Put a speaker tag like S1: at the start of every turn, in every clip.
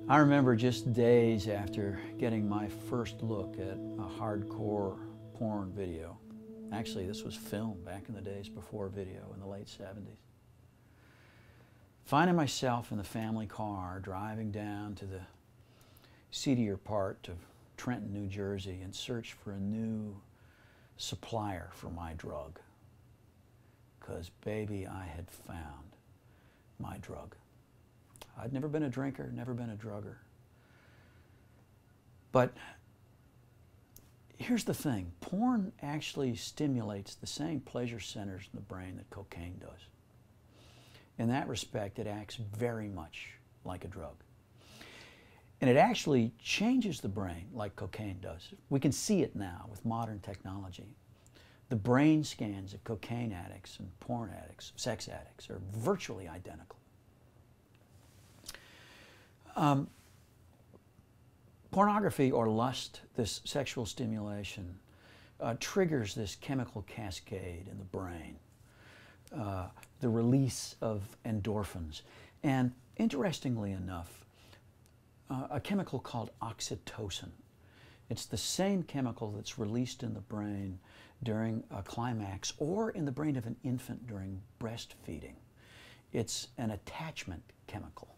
S1: I remember just days after getting my first look at a hardcore porn video. Actually, this was film back in the days before video in the late 70s. Finding myself in the family car driving down to the seedier part of Trenton, New Jersey in search for a new supplier for my drug. Because, baby, I had found my drug. I'd never been a drinker, never been a drugger. But here's the thing. Porn actually stimulates the same pleasure centers in the brain that cocaine does. In that respect, it acts very much like a drug. And it actually changes the brain like cocaine does. We can see it now with modern technology. The brain scans of cocaine addicts and porn addicts, sex addicts, are virtually identical. Pornography or lust, this sexual stimulation, triggers this chemical cascade in the brain, the release of endorphins, and interestingly enough, a chemical called oxytocin. It's the same chemical that's released in the brain during a climax or in the brain of an infant during breastfeeding. It's an attachment chemical.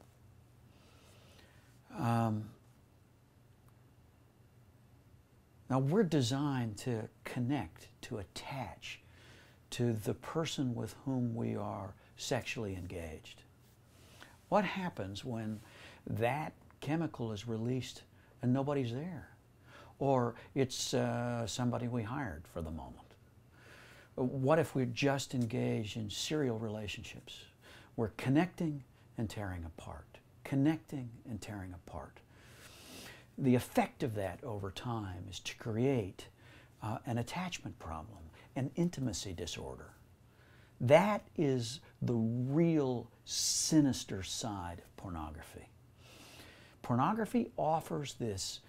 S1: Now, we're designed to connect, to attach to the person with whom we are sexually engaged. What happens when that chemical is released and nobody's there? Or it's somebody we hired for the moment? What if we're just engaged in serial relationships? We're connecting and tearing apart, connecting and tearing apart. The effect of that over time is to create an attachment problem, an intimacy disorder. That is the real sinister side of pornography. Pornography offers this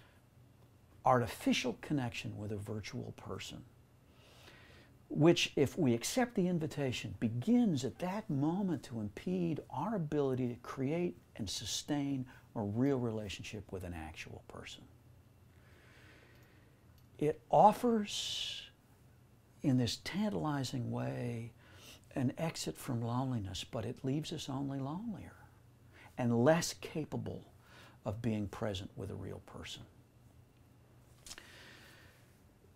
S1: artificial connection with a virtual person, which, if we accept the invitation, begins at that moment to impede our ability to create and sustain a real relationship with an actual person. It offers, in this tantalizing way, an exit from loneliness, but it leaves us only lonelier and less capable of being present with a real person.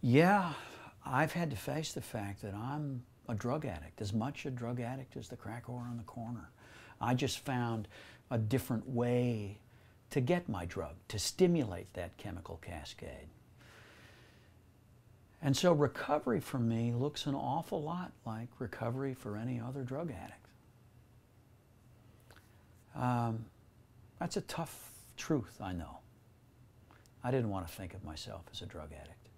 S1: Yeah, I've had to face the fact that I'm a drug addict, as much a drug addict as the crack whore on the corner. I just found a different way to get my drug, to stimulate that chemical cascade. And so recovery for me looks an awful lot like recovery for any other drug addict. That's a tough truth, I know. I didn't want to think of myself as a drug addict.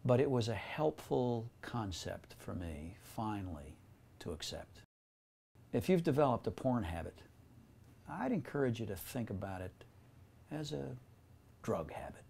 S1: But it was a helpful concept for me, finally, to accept. If you've developed a porn habit, I'd encourage you to think about it as a drug habit.